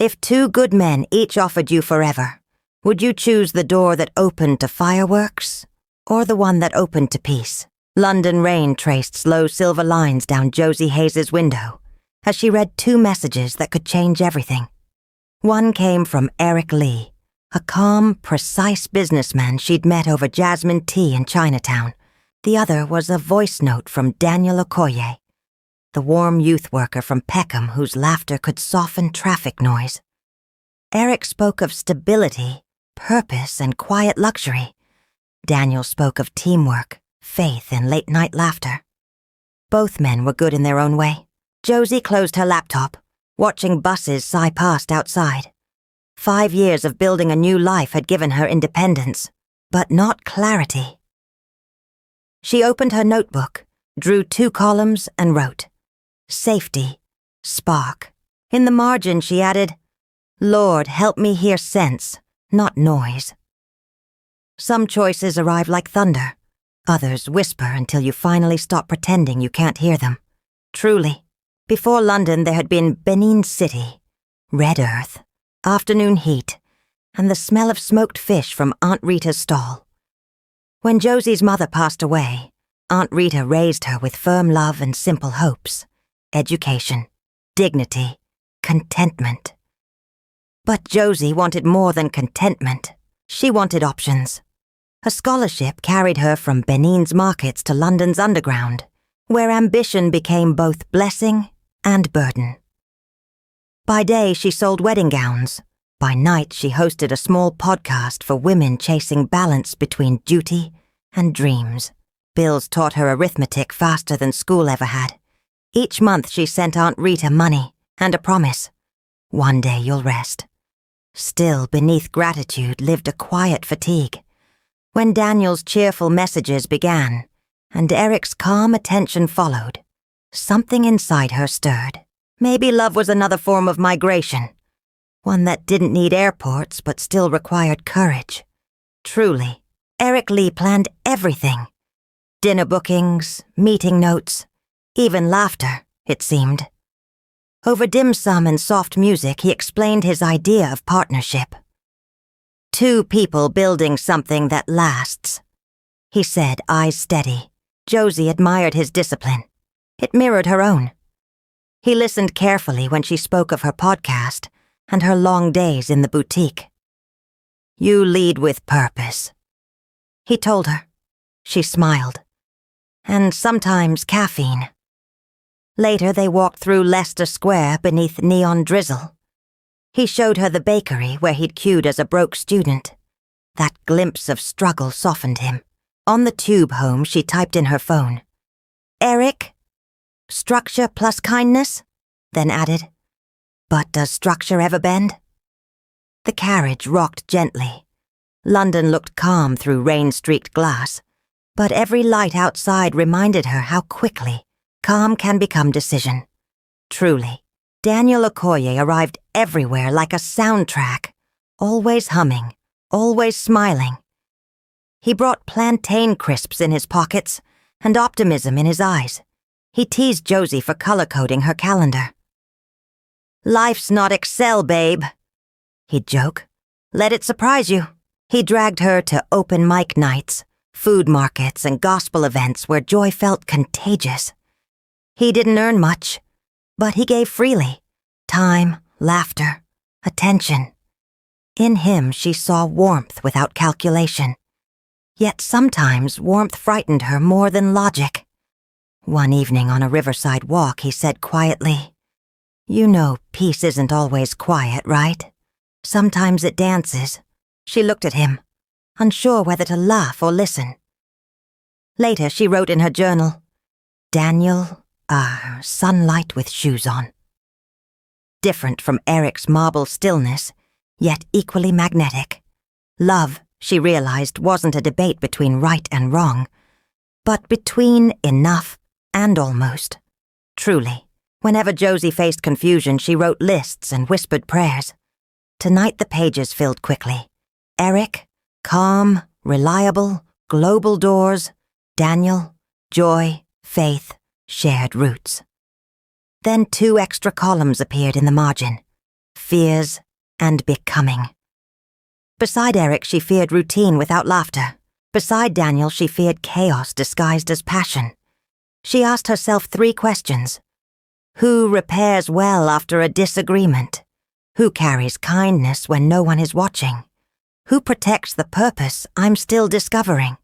If two good men each offered you forever, would you choose the door that opened to fireworks or the one that opened to peace? London rain traced slow silver lines down Josie Hayes' window as she read two messages that could change everything. One came from Eric Lee, a calm, precise businessman she'd met over jasmine tea in Chinatown. The other was a voice note from Daniel Okoye, the warm youth worker from Peckham whose laughter could soften traffic noise. Eric spoke of stability, purpose, and quiet luxury. Daniel spoke of teamwork, faith, and late-night laughter. Both men were good in their own way. Josie closed her laptop, watching buses sigh past outside. 5 years of building a new life had given her independence, but not clarity. She opened her notebook, drew 2 columns, and wrote, "Safety, spark." In the margin she added, "Lord, help me hear sense, not noise." Some choices arrive like thunder. Others whisper until you finally stop pretending you can't hear them. Truly, before London there had been Benin City, red earth, afternoon heat, and the smell of smoked fish from Aunt Rita's stall. When Josie's mother passed away, Aunt Rita raised her with firm love and simple hopes: education, dignity, contentment. But Josie wanted more than contentment. She wanted options. A scholarship carried her from Benin's markets to London's underground, where ambition became both blessing and burden. By day, she sold wedding gowns. By night, she hosted a small podcast for women chasing balance between duty and dreams. Bills taught her arithmetic faster than school ever had. Each month, she sent Aunt Rita money and a promise: one day you'll rest. Still, beneath gratitude lived a quiet fatigue. When Daniel's cheerful messages began, and Eric's calm attention followed, something inside her stirred. Maybe love was another form of migration, one that didn't need airports but still required courage. Truly, Eric Lee planned everything. Dinner bookings, meeting notes, even laughter, it seemed. Over dim sum and soft music, he explained his idea of partnership. 2 people building something that lasts, he said, eyes steady. Josie admired his discipline. It mirrored her own. He listened carefully when she spoke of her podcast and her long days in the boutique. "You lead with purpose," he told her. She smiled. "And sometimes caffeine." Later they walked through Leicester Square beneath neon drizzle. He showed her the bakery where he'd queued as a broke student. That glimpse of struggle softened him. On the tube home, she typed in her phone, "Eric, structure plus kindness," then added, "But does structure ever bend?" The carriage rocked gently. London looked calm through rain-streaked glass, but every light outside reminded her how quickly calm can become decision. Truly, Daniel Okoye arrived everywhere like a soundtrack, always humming, always smiling. He brought plantain crisps in his pockets and optimism in his eyes. He teased Josie for color-coding her calendar. "Life's not Excel, babe," he'd joke. "Let it surprise you." He dragged her to open mic nights, food markets, and gospel events where joy felt contagious. He didn't earn much, but he gave freely: time, laughter, attention. In him she saw warmth without calculation. Yet sometimes warmth frightened her more than logic. One evening on a riverside walk, he said quietly, "You know peace isn't always quiet, right? Sometimes it dances." She looked at him, unsure whether to laugh or listen. Later she wrote in her journal, "Daniel, sunlight with shoes on." Different from Eric's marble stillness, yet equally magnetic. Love, she realized, wasn't a debate between right and wrong, but between enough and almost. Truly, whenever Josie faced confusion, she wrote lists and whispered prayers. Tonight the pages filled quickly. Eric, calm, reliable, global doors. Daniel, joy, faith, shared roots. Then 2 extra columns appeared in the margin. fears, and becoming. Beside Eric, she feared routine without laughter. Beside Daniel, she feared chaos disguised as passion. She asked herself 3 questions. Who repairs well after a disagreement? Who carries kindness when no one is watching? Who protects the purpose I'm still discovering?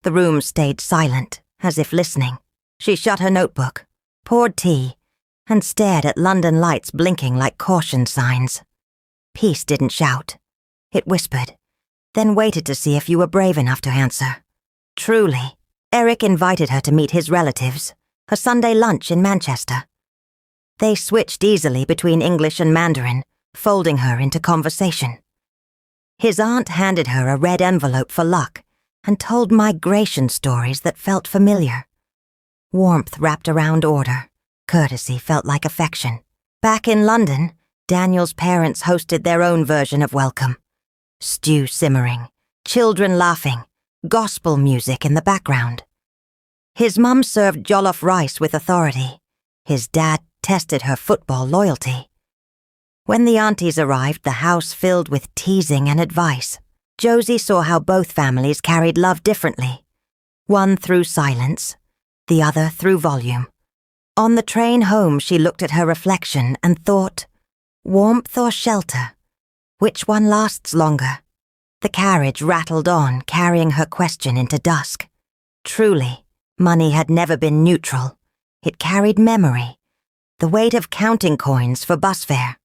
The room stayed silent, as if listening. She shut her notebook, poured tea, and stared at London lights blinking like caution signs. Peace didn't shout. It whispered, then waited to see if you were brave enough to answer. Truly, Eric invited her to meet his relatives, a Sunday lunch in Manchester. They switched easily between English and Mandarin, folding her into conversation. His aunt handed her a red envelope for luck and told migration stories that felt familiar. Warmth wrapped around order. Courtesy felt like affection. Back in London, Daniel's parents hosted their own version of welcome. Stew simmering, children laughing, gospel music in the background. His mum served jollof rice with authority. His dad tested her football loyalty. When the aunties arrived, the house filled with teasing and advice. Josie saw how both families carried love differently. One through silence, the other through volume. On the train home, she looked at her reflection and thought, warmth or shelter? Which one lasts longer? The carriage rattled on, carrying her question into dusk. Truly, money had never been neutral. It carried memory, the weight of counting coins for bus fare.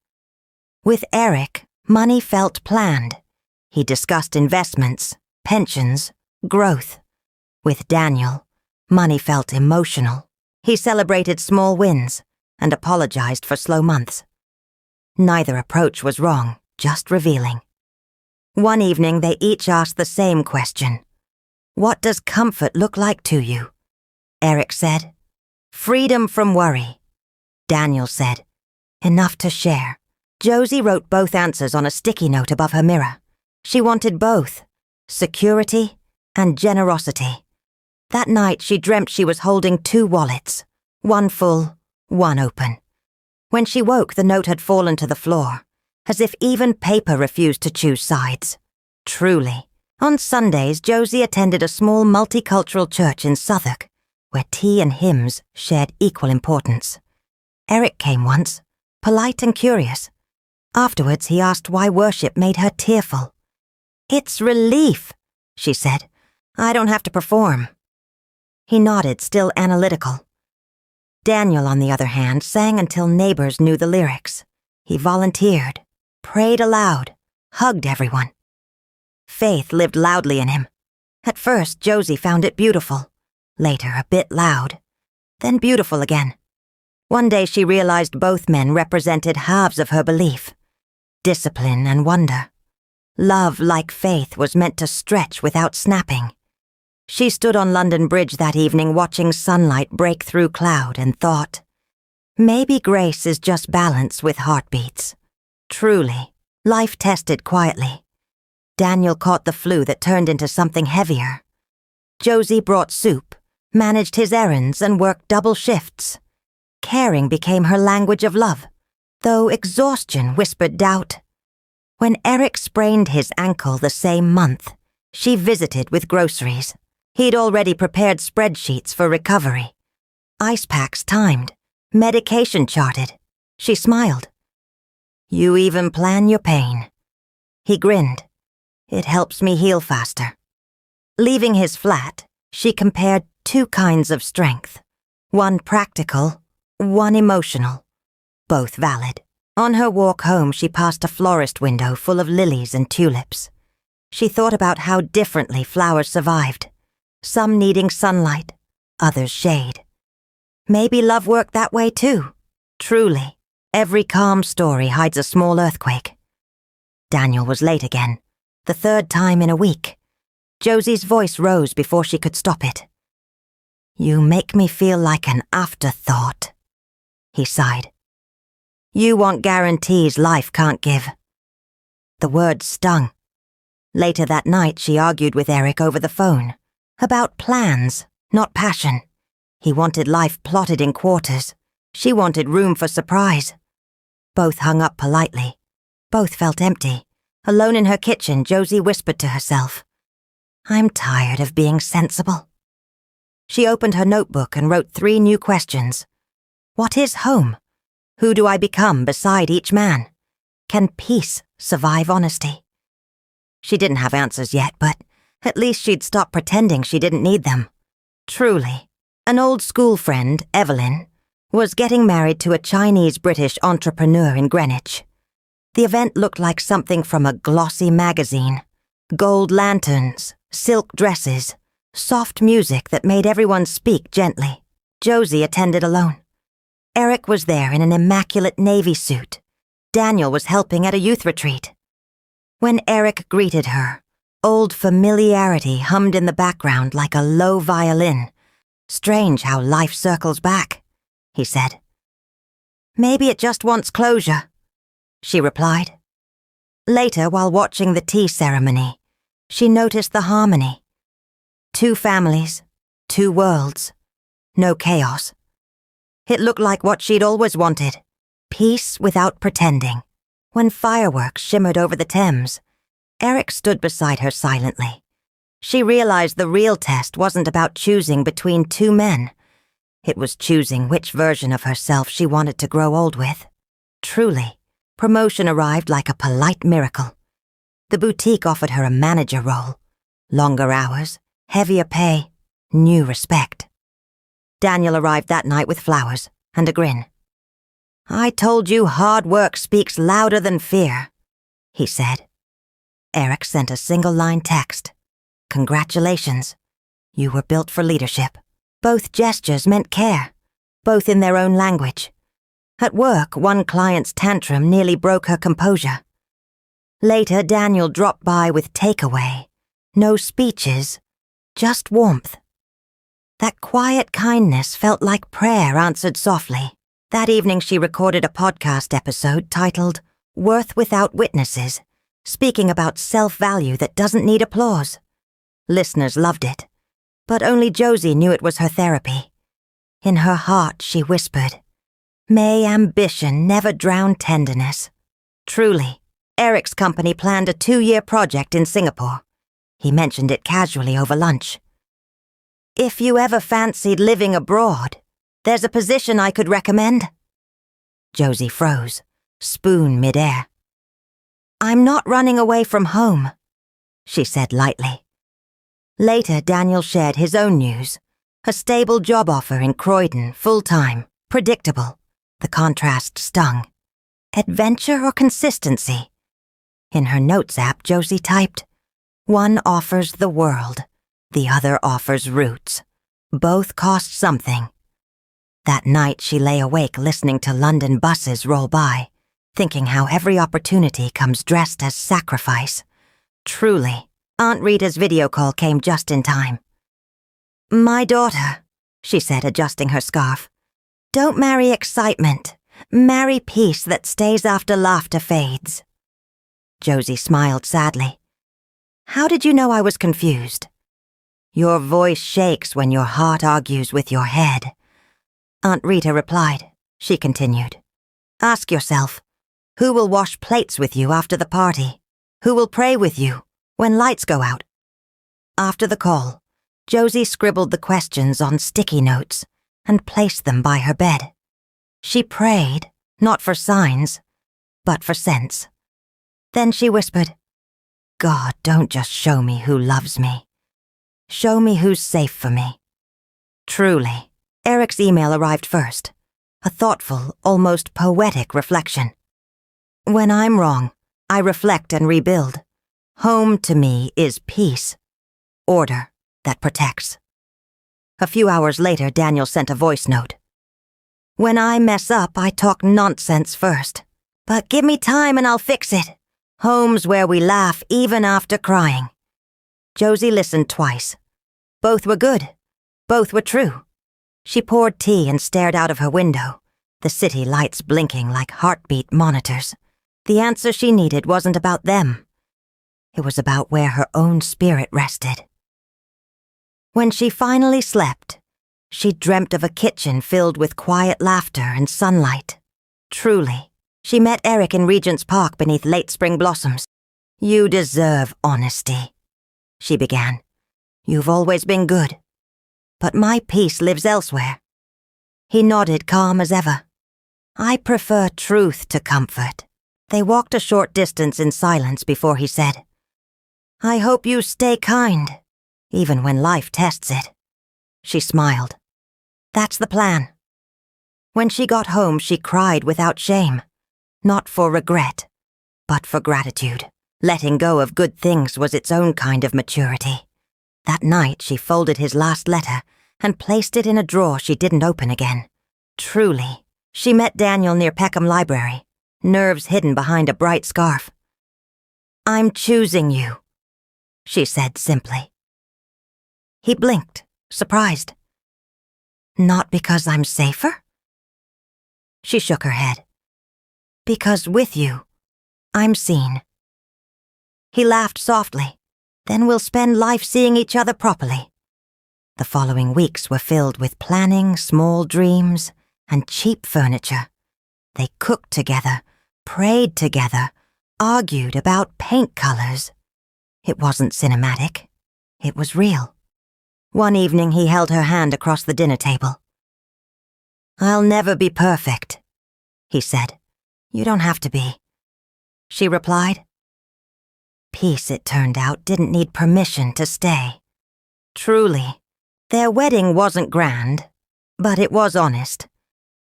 With Eric, money felt planned. He discussed investments, pensions, growth. With Daniel, money felt emotional. He celebrated small wins and apologized for slow months. Neither approach was wrong, just revealing. One evening, they each asked the same question. What does comfort look like to you? Eric said, freedom from worry. Daniel said, enough to share. Josie wrote both answers on a sticky note above her mirror. She wanted both, security and generosity. That night, she dreamt she was holding 2 wallets, one full, one open. When she woke, the note had fallen to the floor, as if even paper refused to choose sides. Truly. On Sundays, Josie attended a small multicultural church in Southwark, where tea and hymns shared equal importance. Eric came once, polite and curious. Afterwards, he asked why worship made her tearful. It's relief, she said. I don't have to perform. He nodded, still analytical. Daniel, on the other hand, sang until neighbors knew the lyrics. He volunteered, prayed aloud, hugged everyone. Faith lived loudly in him. At first, Josie found it beautiful. Later, a bit loud. Then beautiful again. One day she realized both men represented halves of her belief. Discipline and wonder. Love, like faith, was meant to stretch without snapping. She stood on London Bridge that evening watching sunlight break through cloud and thought, maybe grace is just balance with heartbeats. Truly, life tested quietly. Daniel caught the flu that turned into something heavier. Josie brought soup, managed his errands, and worked double shifts. Caring became her language of love, though exhaustion whispered doubt. When Eric sprained his ankle the same month, she visited with groceries. He'd already prepared spreadsheets for recovery. Ice packs timed, medication charted. She smiled. You even plan your pain. He grinned. It helps me heal faster. Leaving his flat, she compared 2 kinds of strength. One practical, one emotional. Both valid. On her walk home, she passed a florist window full of lilies and tulips. She thought about how differently flowers survived. Some needing sunlight, others shade. Maybe love worked that way too. Truly, every calm story hides a small earthquake. Daniel was late again, the 3rd time in a week. Josie's voice rose before she could stop it. You make me feel like an afterthought, he sighed. You want guarantees life can't give. The words stung. Later that night, she argued with Eric over the phone. About plans, not passion. He wanted life plotted in quarters. She wanted room for surprise. Both hung up politely. Both felt empty. Alone in her kitchen, Josie whispered to herself, "I'm tired of being sensible." She opened her notebook and wrote 3 new questions. What is home? Who do I become beside each man? Can peace survive honesty? She didn't have answers yet, but at least she'd stop pretending she didn't need them. Truly, an old school friend, Evelyn, was getting married to a Chinese-British entrepreneur in Greenwich. The event looked like something from a glossy magazine. Gold lanterns, silk dresses, soft music that made everyone speak gently. Josie attended alone. Eric was there in an immaculate navy suit. Daniel was helping at a youth retreat. When Eric greeted her, old familiarity hummed in the background like a low violin. "Strange how life circles back," he said. "Maybe it just wants closure," she replied. Later, while watching the tea ceremony, she noticed the harmony. 2 families, 2 worlds, no chaos. It looked like what she'd always wanted, peace without pretending. When fireworks shimmered over the Thames, Eric stood beside her silently. She realized the real test wasn't about choosing between 2 men. It was choosing which version of herself she wanted to grow old with. Truly, promotion arrived like a polite miracle. The boutique offered her a manager role. Longer hours, heavier pay, new respect. Daniel arrived that night with flowers and a grin. "I told you hard work speaks louder than fear," he said. Eric sent a single-line text. "Congratulations. You were built for leadership." Both gestures meant care, both in their own language. At work, one client's tantrum nearly broke her composure. Later, Daniel dropped by with takeaway. No speeches, just warmth. That quiet kindness felt like prayer answered softly. That evening she recorded a podcast episode titled "Worth Without Witnesses," speaking about self-value that doesn't need applause. Listeners loved it, but only Josie knew it was her therapy. In her heart, she whispered, "May ambition never drown tenderness." Truly, Eric's company planned a 2-year project in Singapore. He mentioned it casually over lunch. "If you ever fancied living abroad, there's a position I could recommend." Josie froze, spoon midair. "I'm not running away from home," she said lightly. Later, Daniel shared his own news. A stable job offer in Croydon, full-time, predictable. The contrast stung. Adventure or consistency? In her notes app, Josie typed, "One offers the world, the other offers roots. Both cost something." That night, she lay awake listening to London buses roll by, thinking how every opportunity comes dressed as sacrifice. Truly, Aunt Rita's video call came just in time. "My daughter," she said, adjusting her scarf, "don't marry excitement. Marry peace that stays after laughter fades." Josie smiled sadly. "How did you know I was confused?" "Your voice shakes when your heart argues with your head." Aunt Rita replied. She continued, "Ask yourself, who will wash plates with you after the party? Who will pray with you when lights go out?" After the call, Josie scribbled the questions on sticky notes and placed them by her bed. She prayed, not for signs, but for sense. Then she whispered, "God, don't just show me who loves me. Show me who's safe for me." Truly, Eric's email arrived first, a thoughtful, almost poetic reflection. "When I'm wrong, I reflect and rebuild. Home to me is peace, order that protects." A few hours later, Daniel sent a voice note. "When I mess up, I talk nonsense first. But give me time and I'll fix it. Home's where we laugh even after crying." Josie listened twice. Both were good. Both were true. She poured tea and stared out of her window, the city lights blinking like heartbeat monitors. The answer she needed wasn't about them. It was about where her own spirit rested. When she finally slept, she dreamt of a kitchen filled with quiet laughter and sunlight. Truly, She met Eric in Regent's Park beneath late spring blossoms. "You deserve honesty," she began. "You've always been good. But my peace lives elsewhere." He nodded, calm as ever. "I prefer truth to comfort." They walked a short distance in silence before he said, "I hope you stay kind, even when life tests it." She smiled. "That's the plan." When she got home, she cried without shame. Not for regret, but for gratitude. Letting go of good things was its own kind of maturity. That night, she folded his last letter and placed it in a drawer she didn't open again. Truly, she met Daniel near Peckham Library, nerves hidden behind a bright scarf. "I'm choosing you," she said simply. He blinked, surprised. "Not because I'm safer?" She shook her head. "Because with you, I'm seen." He laughed softly. "Then we'll spend life seeing each other properly." The following weeks were filled with planning, small dreams, and cheap furniture. They cooked together, prayed together, argued about paint colors. It wasn't cinematic. It was real. One evening he held her hand across the dinner table. "I'll never be perfect," he said. "You don't have to be." She replied. Peace, it turned out, didn't need permission to stay. Truly, their wedding wasn't grand, but it was honest.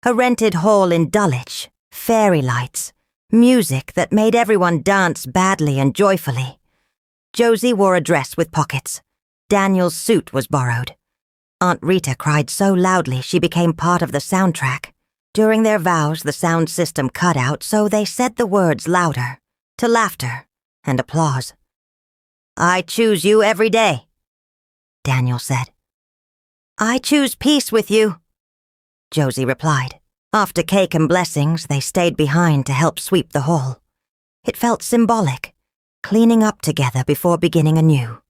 A rented hall in Dulwich, fairy lights, music that made everyone dance badly and joyfully. Josie wore a dress with pockets. Daniel's suit was borrowed. Aunt Rita cried so loudly she became part of the soundtrack. During their vows, the sound system cut out, so they said the words louder, to laughter and applause. "I choose you every day," Daniel said. "I choose peace with you," Josie replied. After cake and blessings, they stayed behind to help sweep the hall. It felt symbolic, cleaning up together before beginning anew.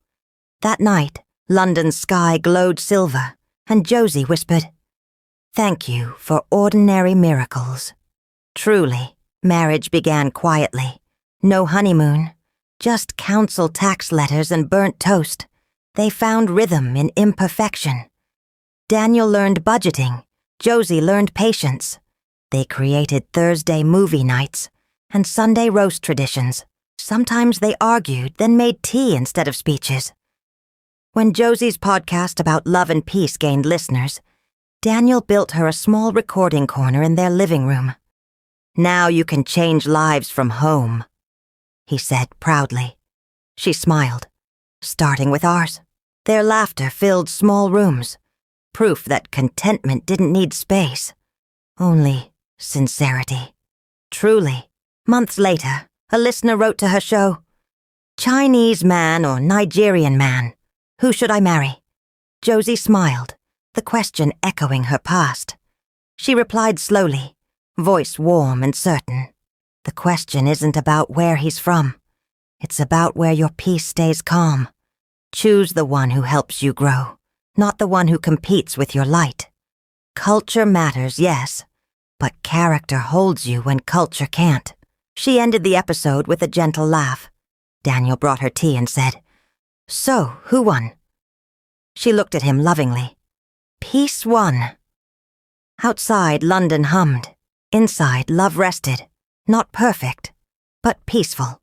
That night, London's sky glowed silver, and Josie whispered, "Thank you for ordinary miracles." Truly, marriage began quietly. No honeymoon, just council tax letters and burnt toast. They found rhythm in imperfection. Daniel learned budgeting. Josie learned patience. They created Thursday movie nights and Sunday roast traditions. Sometimes they argued, then made tea instead of speeches. When Josie's podcast about love and peace gained listeners, Daniel built her a small recording corner in their living room. "Now you can change lives from home," he said proudly. She smiled, starting with ours. Their laughter filled small rooms, proof that contentment didn't need space, only sincerity. Truly, months later, a listener wrote to her show, "Chinese man or Nigerian man? Who should I marry?" Josie smiled, the question echoing her past. She replied slowly, voice warm and certain. "The question isn't about where he's from. It's about where your peace stays calm. Choose the one who helps you grow, not the one who competes with your light. Culture matters, yes, but character holds you when culture can't." She ended the episode with a gentle laugh. Daniel brought her tea and said, "So, who won?" She looked at him lovingly. "Peace won." Outside, London hummed. Inside, love rested. Not perfect, but peaceful.